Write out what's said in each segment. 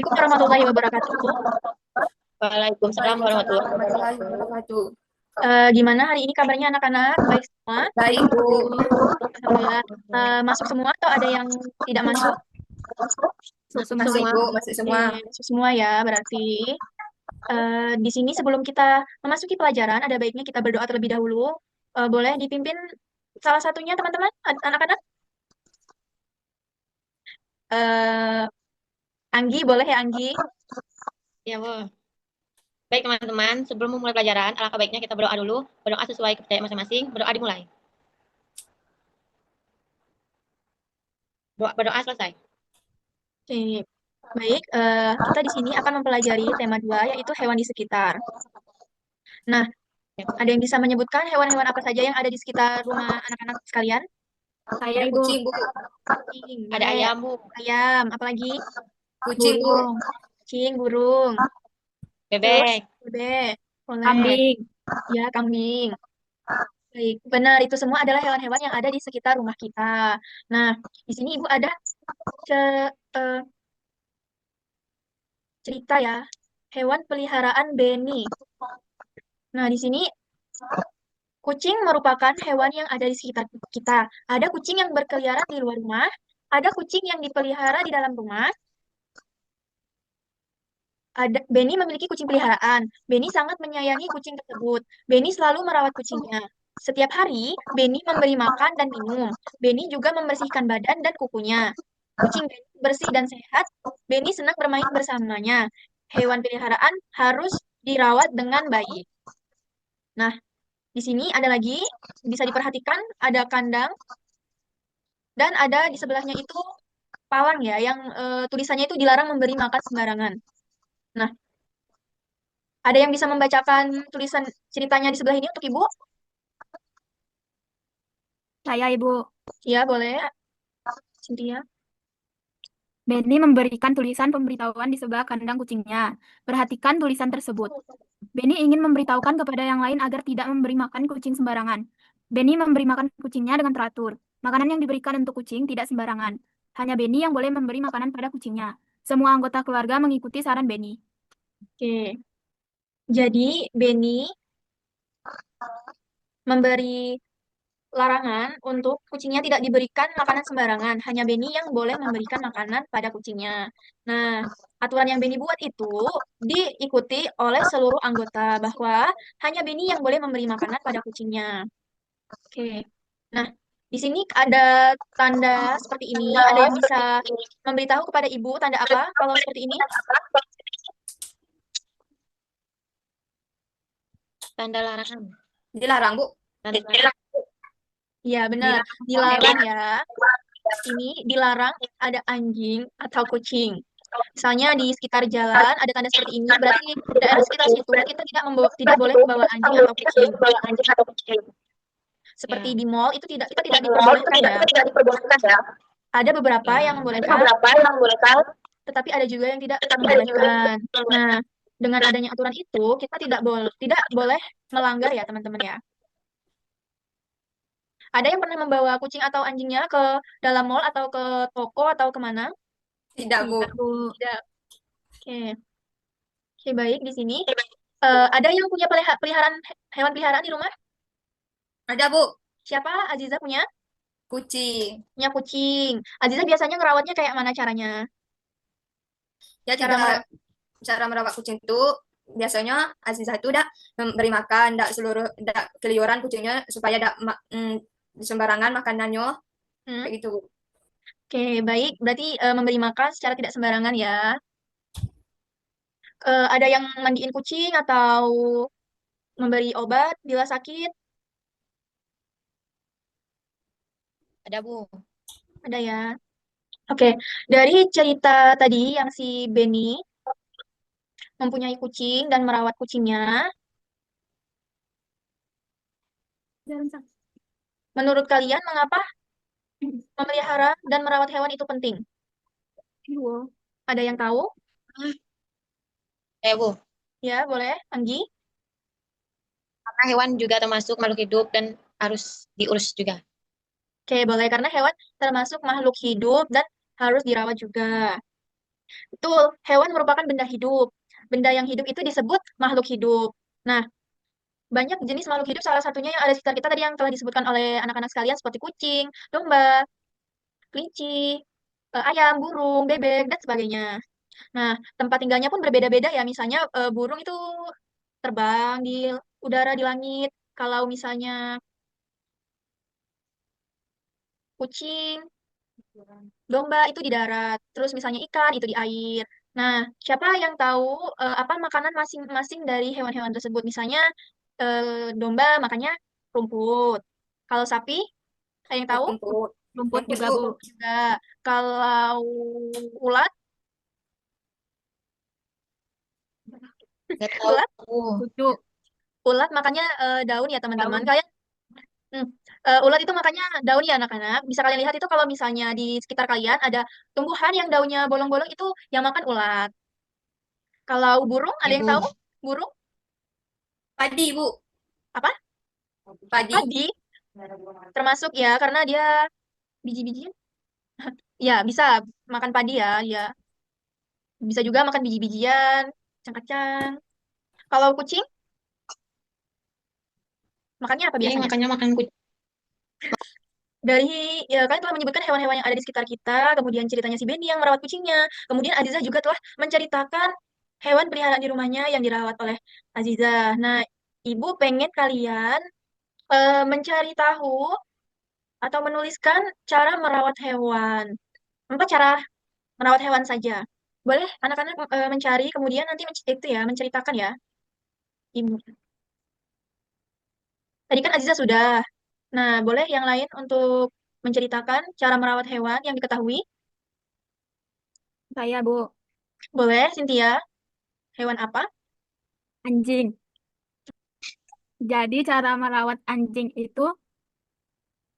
Assalamualaikum warahmatullahi wabarakatuh. Waalaikumsalam Waalaikumsalam warahmatullahi warahmatullahi wabarakatuh. wabarakatuh. Gimana hari ini kabarnya anak-anak? Baik semua? Baik, Bu. Alhamdulillah. Masuk semua atau ada yang tidak masuk? Masuk Masuk. semua, Bu, Bu. masuk semua. Masuk semua ya, berarti. Di sini sebelum kita memasuki pelajaran, ada baiknya kita berdoa terlebih dahulu. Boleh dipimpin salah satunya teman-teman, anak-anak? Eh, Anggi, boleh ya Anggi? Ya, Bu. Baik, teman-teman. Sebelum memulai pelajaran, alangkah baiknya kita berdoa dulu. Berdoa sesuai kepercayaan masing-masing. Berdoa dimulai. Berdoa selesai. Oke, baik. Kita di sini akan mempelajari tema 2, yaitu hewan di sekitar. Nah, Ya. ada yang bisa menyebutkan hewan-hewan apa saja yang ada di sekitar rumah anak-anak sekalian? Saya, Ada Ibu. kucing, Bu. Kucing, Ada boleh. ayam, Bu. Ayam, apalagi? Kucing, Bu. Burung. Kucing, burung. Terus, Bebek. bebek, boleh. Kambing. Ya, kambing. Baik, benar. Itu semua adalah hewan-hewan yang ada di sekitar rumah kita. Nah, di sini Ibu ada eh, cerita ya, hewan peliharaan Benny. Nah, di sini kucing merupakan hewan yang ada di sekitar kita. Ada kucing yang berkeliaran di luar rumah, ada kucing yang dipelihara di dalam rumah. Benny memiliki kucing peliharaan. Benny sangat menyayangi kucing tersebut. Benny selalu merawat kucingnya. Setiap hari, Benny memberi makan dan minum. Benny juga membersihkan badan dan kukunya. Kucing Benny bersih dan sehat. Benny senang bermain bersamanya. Hewan peliharaan harus dirawat dengan baik. Nah, di sini ada lagi, bisa diperhatikan, ada kandang, dan ada di sebelahnya itu palang ya, yang tulisannya itu dilarang memberi makan sembarangan. Nah, ada yang bisa membacakan tulisan ceritanya di sebelah ini untuk Ibu? Saya, Ibu. Ya, boleh, Cynthia. Benny memberikan tulisan pemberitahuan di sebelah kandang kucingnya. Perhatikan tulisan tersebut. Benny ingin memberitahukan kepada yang lain agar tidak memberi makan kucing sembarangan. Benny memberi makan kucingnya dengan teratur. Makanan yang diberikan untuk kucing tidak sembarangan. Hanya Benny yang boleh memberi makanan pada kucingnya. Semua anggota keluarga mengikuti saran Benny. Oke, jadi Benny memberi larangan untuk kucingnya tidak diberikan makanan sembarangan. Hanya Benny yang boleh memberikan makanan pada kucingnya. Nah, aturan yang Benny buat itu diikuti oleh seluruh anggota bahwa hanya Benny yang boleh memberi makanan pada kucingnya. Oke. Nah, di sini ada tanda seperti ini. Ada yang bisa memberitahu kepada Ibu tanda apa kalau seperti ini? Tanda larangan. Dilarang, Bu. Tanda larangan. Iya, benar. Dilarang Dilarang hewan. ya. Ini dilarang ada anjing atau kucing. Misalnya di sekitar jalan ada tanda seperti ini, berarti di daerah sekitar situ kita tidak boleh membawa anjing atau kucing. Seperti Ya. di mall itu tidak kita tidak diperbolehkan ya. Ada beberapa Ya. yang Ada membolehkan, beberapa yang boleh tahu, tetapi ada juga yang tidak tetapi ada juga yang membolehkan. Nah, dengan adanya aturan itu kita tidak boleh melanggar ya teman-teman ya. Ada yang pernah membawa kucing atau anjingnya ke dalam mall atau ke toko atau kemana? tidak, Bu. Tidak, Bu. Tidak. Oke. Oke, baik di sini. Ada yang punya peliharaan hewan peliharaan di rumah? Ada, Bu. Siapa? Aziza punya? Kucing. Punya kucing. Aziza biasanya ngerawatnya kayak mana caranya? Ya, Cara merawat. cara merawat kucing itu biasanya Aziza itu udah memberi makan, tidak seluruh, tidak keluyuran kucingnya supaya tidak sembarangan makanannya Hmm? kayak gitu. Oke, baik. Berarti memberi makan secara tidak sembarangan ya. Ada yang mandiin kucing atau memberi obat bila sakit? Ada, Bu. Ada ya. Oke, dari cerita tadi yang si Benny mempunyai kucing dan merawat kucingnya, menurut kalian mengapa memelihara dan merawat hewan itu penting? Ada yang tahu? Bu. Ya, boleh. Anggi? Karena hewan juga termasuk makhluk hidup dan harus diurus juga. Oke, boleh. Karena hewan termasuk makhluk hidup dan harus dirawat juga. Betul, hewan merupakan benda hidup. Benda yang hidup itu disebut makhluk hidup. Nah, banyak jenis makhluk hidup, salah satunya yang ada di sekitar kita tadi yang telah disebutkan oleh anak-anak sekalian seperti kucing, domba, kelinci, ayam, burung, bebek, dan sebagainya. Nah, tempat tinggalnya pun berbeda-beda ya. Misalnya burung itu terbang di udara di langit. Kalau misalnya kucing, domba itu di darat. Terus misalnya ikan itu di air. Nah, siapa yang tahu apa makanan masing-masing dari hewan-hewan tersebut? Misalnya domba makannya rumput. Kalau sapi, ada yang tahu? Rumput. Rumput Rumput, juga, Bu. Bu. Juga. Kalau ulat, Nggak tahu, ulat, Bu. Cucu. ulat makannya daun ya teman-teman. Daun. Kalian Hmm. Ulat itu makanya daun ya anak-anak. Bisa kalian lihat itu kalau misalnya di sekitar kalian ada tumbuhan yang daunnya bolong-bolong itu yang makan ulat. Kalau burung, ada Ya, yang Bu. tahu? Burung Padi, Bu. apa? Padi. Padi. Termasuk ya karena dia biji-bijian. Ya, bisa makan padi ya, ya. Bisa juga makan biji-bijian, kacang-kacang. Kalau kucing, makannya apa Ini biasanya? makanya makan kucing. Dari ya kalian telah menyebutkan hewan-hewan yang ada di sekitar kita, kemudian ceritanya si Benny yang merawat kucingnya, kemudian Aziza juga telah menceritakan hewan peliharaan di rumahnya yang dirawat oleh Aziza. Nah, ibu pengen kalian mencari tahu atau menuliskan cara merawat hewan. Empat cara merawat hewan saja. Boleh anak-anak mencari, kemudian nanti itu ya menceritakan ya, ibu. Tadi kan Aziza sudah. Nah, boleh yang lain untuk menceritakan cara merawat hewan yang diketahui? Saya, Bu. Boleh, Cynthia. Hewan apa? Anjing. Jadi cara merawat anjing itu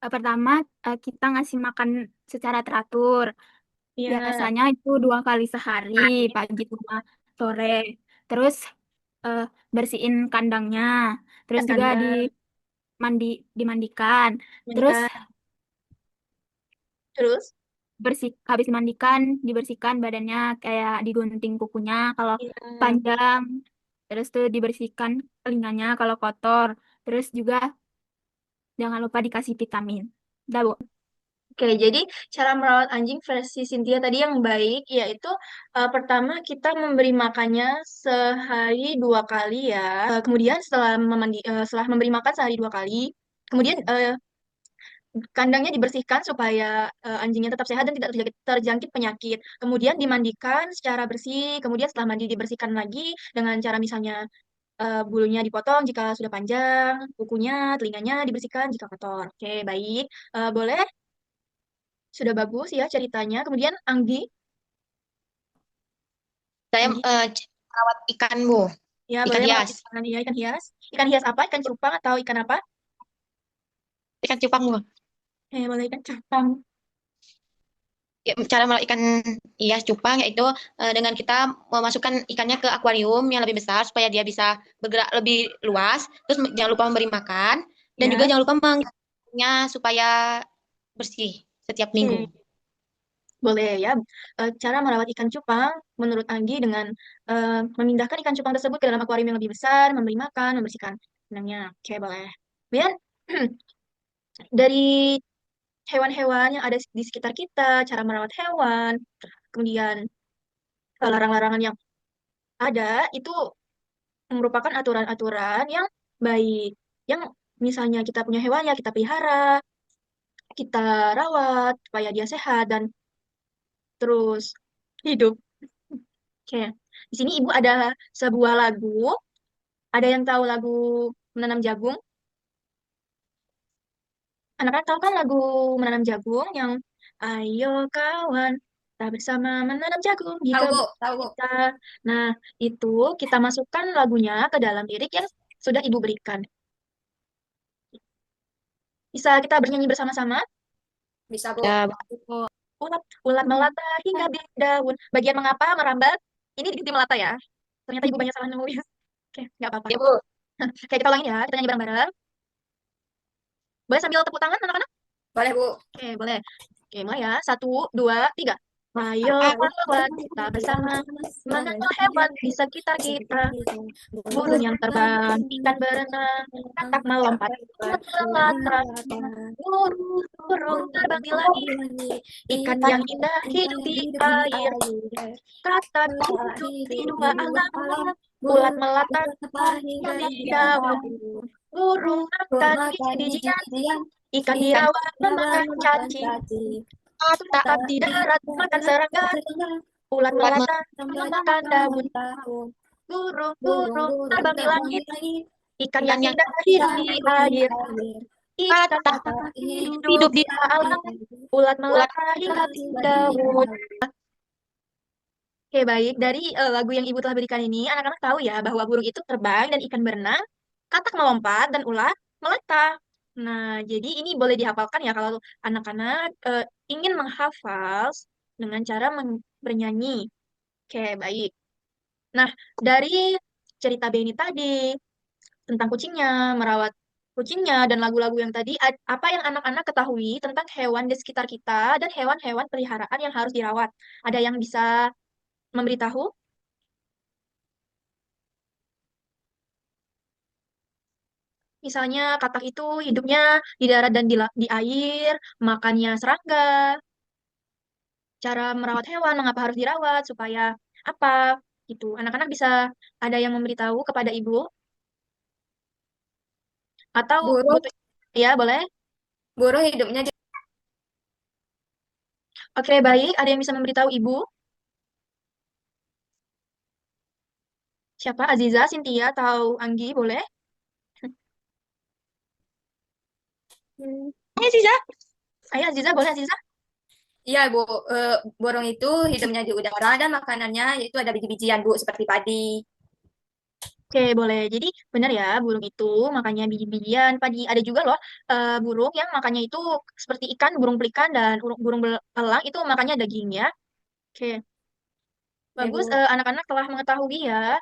pertama kita ngasih makan secara teratur. Ya, Biasanya itu 2 kali sehari, pagi sama sore. Terus eh, bersihin kandangnya. Terus kan juga kandang, dimandikan. Terus mandikan. Terus, habis dimandikan, dibersihkan badannya kayak digunting kukunya kalau ya. panjang. Terus tuh dibersihkan telinganya kalau kotor. Terus juga jangan lupa dikasih vitamin. Udah, Bu. Oke, jadi cara merawat anjing versi Cynthia tadi yang baik, yaitu pertama kita memberi makannya sehari 2 kali ya. Kemudian setelah memberi makan sehari 2 kali, kemudian kandangnya dibersihkan supaya anjingnya tetap sehat dan tidak terjangkit penyakit. Kemudian dimandikan secara bersih, kemudian setelah mandi dibersihkan lagi dengan cara misalnya bulunya dipotong jika sudah panjang, kukunya, telinganya dibersihkan jika kotor. Oke, baik. Boleh, sudah bagus ya ceritanya. Kemudian Anggi, Saya Anggi, merawat ikan, Bu. ya Ikan boleh merawat hias. ikan ya, ikan hias. Ikan hias apa? Ikan cupang atau ikan apa? Ikan cupang, Bu. Boleh ikan cupang. Ya, cara merawat ikan hias cupang yaitu dengan kita memasukkan ikannya ke akuarium yang lebih besar supaya dia bisa bergerak lebih luas. Terus jangan lupa memberi makan dan juga Ya, jangan lupa mengawetnya supaya bersih setiap minggu. oke. Boleh ya. Cara merawat ikan cupang menurut Anggi dengan memindahkan ikan cupang tersebut ke dalam akuarium yang lebih besar, memberi makan, membersihkan kandangnya. Oke, boleh. Kemudian dari hewan-hewan yang ada di sekitar kita, cara merawat hewan, kemudian larang-larangan yang ada itu merupakan aturan-aturan yang baik. Yang misalnya kita punya hewan ya kita pelihara, kita rawat supaya dia sehat dan terus hidup. Oke. Di sini Ibu ada sebuah lagu. Ada yang tahu lagu Menanam Jagung? Anak-anak tahu kan lagu Menanam Jagung yang Ayo kawan, kita bersama menanam jagung di Tahu, Bu. kebun Tahu, Bu. kita. Nah, itu kita masukkan lagunya ke dalam lirik yang sudah Ibu berikan. Bisa kita bernyanyi bersama-sama? Bisa, Bu. Ya, Bu. Ulat, ulat melata hingga biru daun. Bagian mengapa merambat? Ini di melata ya. Ternyata Ibu banyak salah nulis. Oke, nggak apa-apa. Ya, Bu. Oke, kita ulangin ya. Kita nyanyi bareng-bareng. Boleh sambil tepuk tangan, anak-anak? Boleh, Bu. Oke, boleh. Oke, mulai ya. Satu, dua, tiga. Ayo rawat kita bersama, mengenal hewan di sekitar kita. Burung yang terbang, ikan berenang, katak melompat, ulat melata, burung terbang di langit, ikan yang indah hidup di air, katak hidup di dua alam, ulat melata tinggal di daun, burung makan biji-bijian, ikan dirawat memakan cacing, katak di darat makan serangga, ulat Ulat melata memakan daun, burung terbang di langit, ikan ikan yang yang indah hidup di air, ikan katak hidup hidup di di alam, ulat ulat melata tinggal di daun. Oke, baik. Dari lagu yang Ibu telah berikan ini, anak-anak tahu ya bahwa burung itu terbang dan ikan berenang, katak melompat dan ulat melata. Nah, jadi ini boleh dihafalkan ya kalau anak-anak ingin menghafal dengan cara bernyanyi. Oke, baik. Nah, dari cerita Benny tadi tentang kucingnya, merawat kucingnya, dan lagu-lagu yang tadi, apa yang anak-anak ketahui tentang hewan di sekitar kita dan hewan-hewan peliharaan yang harus dirawat? Ada yang bisa memberitahu? Misalnya katak itu hidupnya di darat dan di air, makannya serangga, cara merawat hewan, mengapa harus dirawat, supaya apa, gitu. Anak-anak bisa ada yang memberitahu kepada ibu, atau Burung, butuh, ya boleh. burung hidupnya di Oke, baik. Ada yang bisa memberitahu ibu? Siapa? Aziza, Cynthia, atau Anggi, boleh? Ayo Ziza. Ayo Aziza, boleh Aziza? Iya, Bu. Burung itu hidupnya di udara dan makanannya yaitu ada biji-bijian, Bu, seperti padi. Oke, boleh. Jadi benar ya, burung itu makannya biji-bijian, padi. Ada juga loh burung yang makannya itu seperti ikan, burung pelikan dan burung elang itu makannya daging ya. Oke, Ya, bagus. Bu. Anak-anak telah mengetahui ya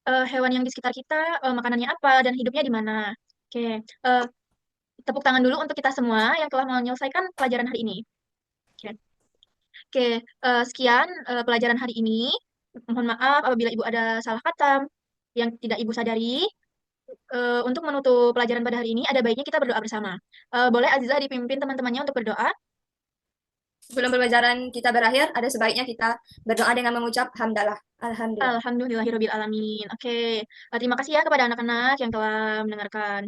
hewan yang di sekitar kita makanannya apa dan hidupnya di mana. Oke, eh, tepuk tangan dulu untuk kita semua yang telah menyelesaikan pelajaran hari ini. Oke, oke. Sekian pelajaran hari ini. Mohon maaf apabila Ibu ada salah kata yang tidak Ibu sadari. Untuk menutup pelajaran pada hari ini, ada baiknya kita berdoa bersama. Boleh Aziza dipimpin teman-temannya untuk berdoa? Sebelum pembelajaran kita berakhir, ada sebaiknya kita berdoa dengan mengucap hamdalah. Alhamdulillah. Alhamdulillahirabbil alamin. Oke, terima kasih ya kepada anak-anak yang telah mendengarkan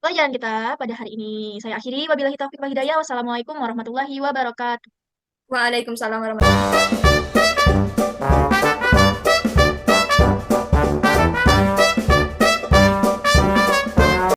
pelajaran kita pada hari ini. Saya akhiri, wabillahi taufiq wal hidayah. Wassalamualaikum warahmatullahi wabarakatuh. Waalaikumsalam warahmatullahi wabarakatuh.